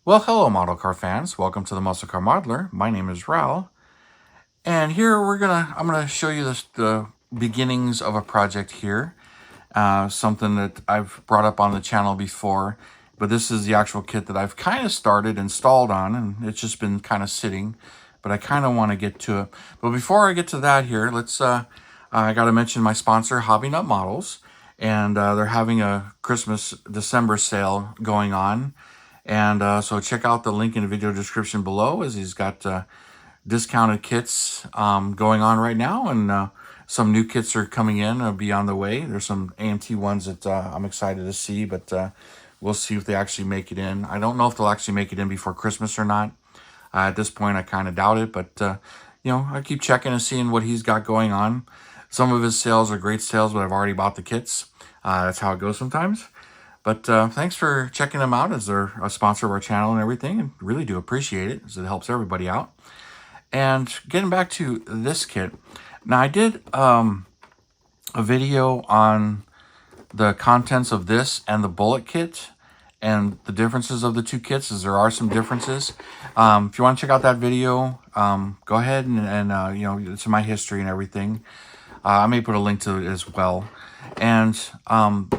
Well, hello, model car fans. Welcome to the Muscle Car Modeler. My name is Revell, and here I'm gonna show you the beginnings of a project here. Something that I've brought up on the channel before, but this is the actual kit that I've kind of started installed on, and it's just been kind of sitting. But I kind of want to get to it. But before I get to that, here, I got to mention my sponsor, Hobby Nut Models, and they're having a Christmas December sale going on. And so check out the link in the video description below, as he's got discounted kits going on right now, and some new kits are coming in, be on the way. There's some AMT ones that I'm excited to see, but we'll see if they actually make it in. I don't know if they'll actually make it in before Christmas or not. At this point, I kind of doubt it, but I keep checking and seeing what he's got going on. Some of his sales are great sales, but I've already bought the kits. That's how it goes sometimes. But thanks for checking them out, as they're a sponsor of our channel and everything, and really do appreciate it, as it helps everybody out. And getting back to this kit, now I did a video on the contents of this and the Bullitt kit and the differences of the two kits, as there are some differences. If you want to check out that video, go ahead and it's in my history and everything. I may put a link to it as well. And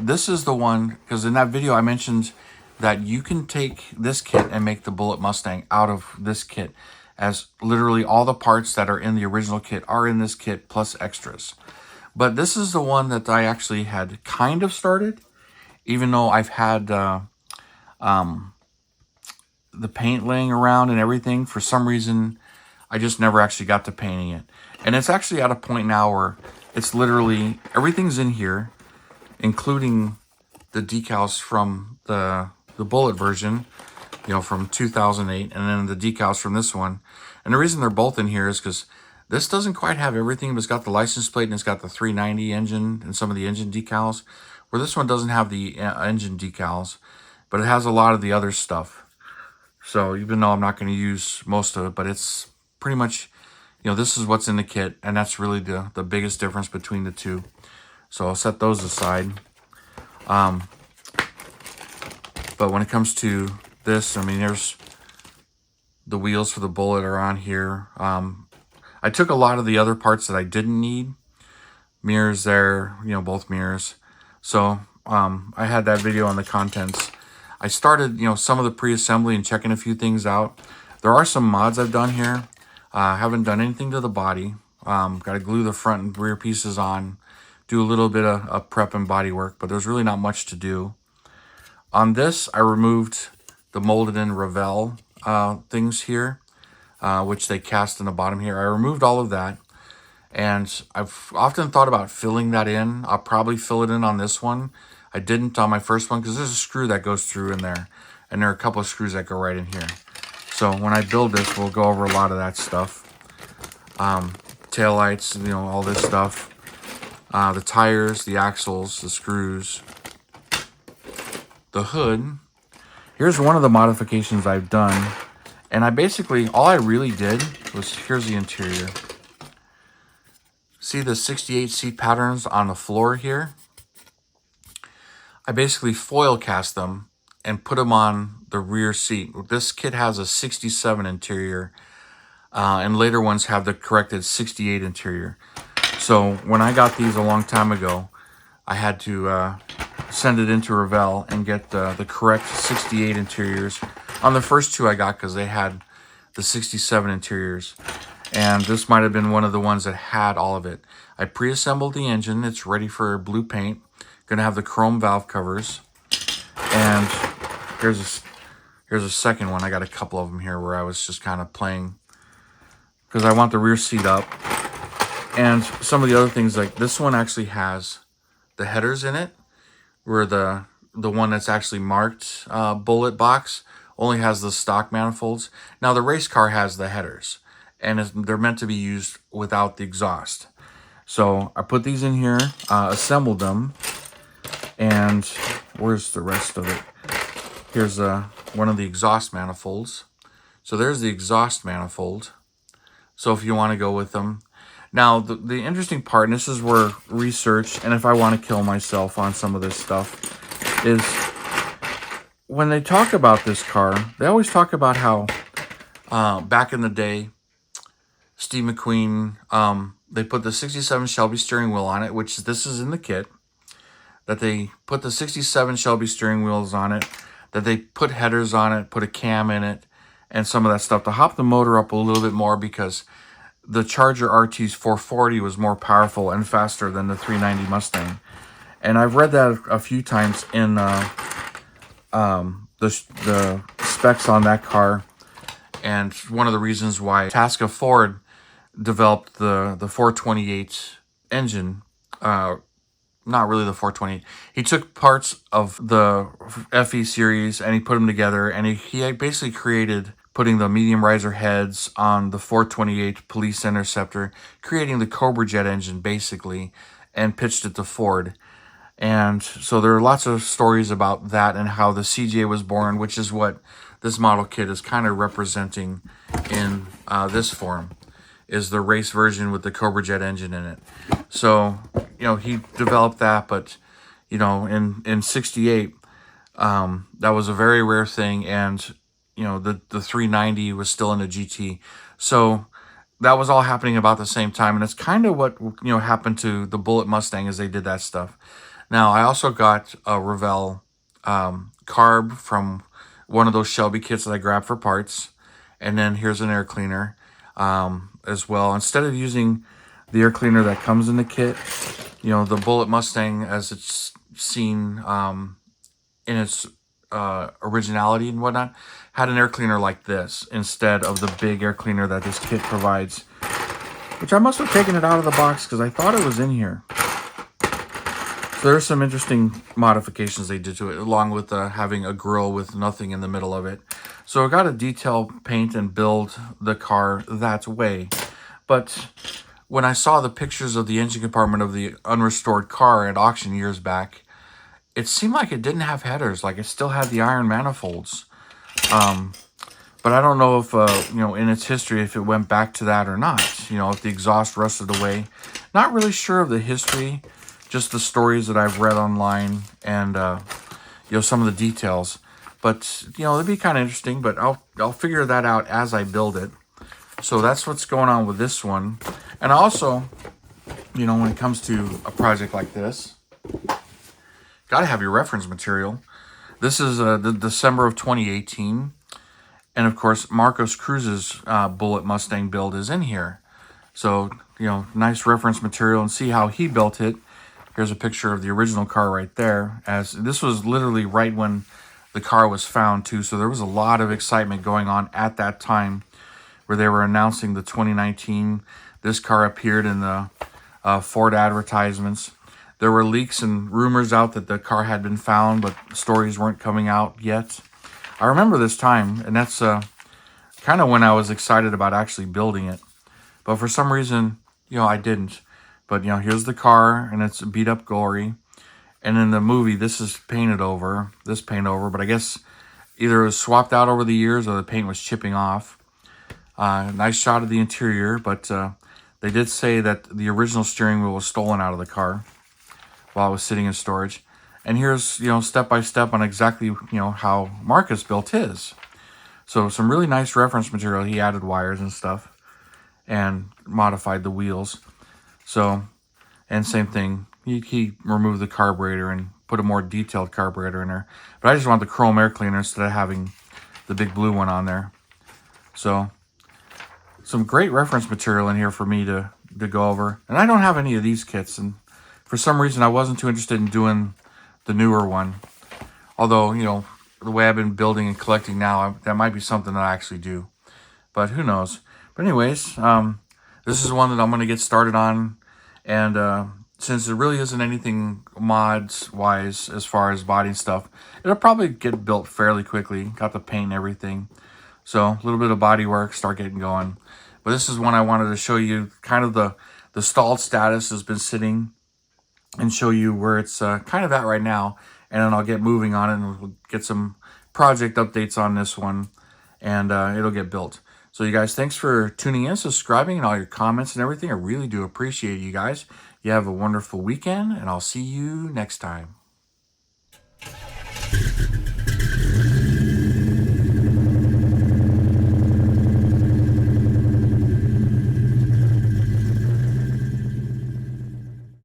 this is the one, because in that video I mentioned that you can take this kit and make the Bullitt Mustang out of this kit, as literally all the parts that are in the original kit are in this kit plus extras. But this is the one that I actually had kind of started, even though I've had the paint laying around and everything. For some reason, I just never actually got to painting it. And it's actually at a point now where it's literally, everything's in here, including the decals from the Bullitt version, from 2008, and then the decals from this one. And the reason they're both in here is because this doesn't quite have everything, but it's got the license plate and it's got the 390 engine and some of the engine decals, where this one doesn't have the engine decals, but it has a lot of the other stuff. So even though I'm not going to use most of it, but it's pretty much, this is what's in the kit, and that's really the biggest difference between the two. So I'll set those aside. But when it comes to this, there's the wheels for the Bullitt are on here. I took a lot of the other parts that I didn't need. Mirrors there, both mirrors. So I had that video on the contents. I started, some of the pre-assembly and checking a few things out. There are some mods I've done here. Haven't done anything to the body. Got to glue the front and rear pieces on. Do a little bit of prep and body work, but there's really not much to do. On this, I removed the molded in Revell things here, which they cast in the bottom here. I removed all of that, and I've often thought about filling that in. I'll probably fill it in on this one. I didn't on my first one, because there's a screw that goes through in there, and there are a couple of screws that go right in here. So when I build this, we'll go over a lot of that stuff. Tail lights, all this stuff. The tires, the axles, the screws, the hood. Here's one of the modifications I've done. And all I really did was, here's the interior. See the 68 seat patterns on the floor here? I basically foil cast them and put them on the rear seat. This kit has a 67 interior, and later ones have the corrected 68 interior. So when I got these a long time ago, I had to send it into Revell and get the correct 68 interiors on the first two I got, because they had the 67 interiors. And this might have been one of the ones that had all of it. I pre-assembled the engine. It's ready for blue paint. Gonna have the chrome valve covers. And here's a second one. I got a couple of them here where I was just kind of playing, because I want the rear seat up. And some of the other things, like this one actually has the headers in it, where the one that's actually marked Bullitt box only has the stock manifolds. Now the race car has the headers, and they're meant to be used without the exhaust. So I put these in here, assembled them, and where's the rest of it? Here's one of the exhaust manifolds. So there's the exhaust manifold. So if you want to go with them. Now, the interesting part, and this is where research, and if I want to kill myself on some of this stuff, is when they talk about this car, they always talk about how back in the day, Steve McQueen, they put the 67 Shelby steering wheel on it, which this is in the kit, that they put the 67 Shelby steering wheels on it, that they put headers on it, put a cam in it, and some of that stuff to hop the motor up a little bit more because the Charger RT's 440 was more powerful and faster than the 390 Mustang. And I've read that a few times in the specs on that car. And one of the reasons why Tasca Ford developed the 428 engine, not really the 428. He took parts of the FE series and he put them together, and he basically created putting the medium riser heads on the 428 Police Interceptor, creating the Cobra Jet engine basically, and pitched it to Ford. And so there are lots of stories about that and how the CJ was born, which is what this model kit is kind of representing in this form, is the race version with the Cobra Jet engine in it. So, you know, he developed that, but, you know, in 68, that was a very rare thing, and, you know, the 390 was still in a GT. So that was all happening about the same time, and it's kind of what, you know, happened to the Bullitt Mustang as they did that stuff. Now, I also got a Revell carb from one of those Shelby kits that I grabbed for parts, and then here's an air cleaner as well. Instead of using the air cleaner that comes in the kit, you know, the Bullitt Mustang, as it's seen in its originality and whatnot, had an air cleaner like this instead of the big air cleaner that this kit provides, which I must have taken it out of the box because I thought it was in here. So there's some interesting modifications they did to it, along with having a grill with nothing in the middle of it. So I got to detail paint and build the car that way. But when I saw the pictures of the engine compartment of the unrestored car at auction years back, it seemed like it didn't have headers, like it still had the iron manifolds. But I don't know if, you know, in its history, if it went back to that or not. You know, if the exhaust rusted away. Not really sure of the history, just the stories that I've read online and, you know, some of the details. But, you know, it'd be kind of interesting, but I'll figure that out as I build it. So that's what's going on with this one. And also, you know, when it comes to a project like this, got to have your reference material. This is the December of 2018. And, of course, Marcos Cruz's Bullitt Mustang build is in here. So, you know, nice reference material, and see how he built it. Here's a picture of the original car right there. As this was literally right when the car was found, too. So there was a lot of excitement going on at that time where they were announcing the 2019. This car appeared in the Ford advertisements. There were leaks and rumors out that the car had been found, but stories weren't coming out yet. I remember this time, and that's kind of when I was excited about actually building it. But for some reason, you know, I didn't. But, you know, here's the car, and it's beat up glory. And in the movie, this is painted over, but I guess either it was swapped out over the years or the paint was chipping off. Nice shot of the interior, but they did say that the original steering wheel was stolen out of the car while it was sitting in storage. And here's, you know, step by step on exactly, you know, how Marcus built his. So some really nice reference material. He added wires and stuff and modified the wheels. So, and same thing, he removed the carburetor and put a more detailed carburetor in there. But I just want the chrome air cleaner instead of having the big blue one on there. So, some great reference material in here for me to go over. And I don't have any of these kits, and for some reason I wasn't too interested in doing the newer one. Although, you know, the way I've been building and collecting now, that might be something that I actually do. But who knows. But anyways, this is one that I'm going to get started on. And since there really isn't anything mods-wise as far as body and stuff, it'll probably get built fairly quickly. Got the paint and everything. So a little bit of body work, start getting going. But this is one I wanted to show you, kind of the stalled status has been sitting, and show you where it's kind of at right now. And then I'll get moving on it, and we'll get some project updates on this one, and it'll get built. So you guys, thanks for tuning in, subscribing, and all your comments and everything. I really do appreciate you guys. You have a wonderful weekend, and I'll see you next time.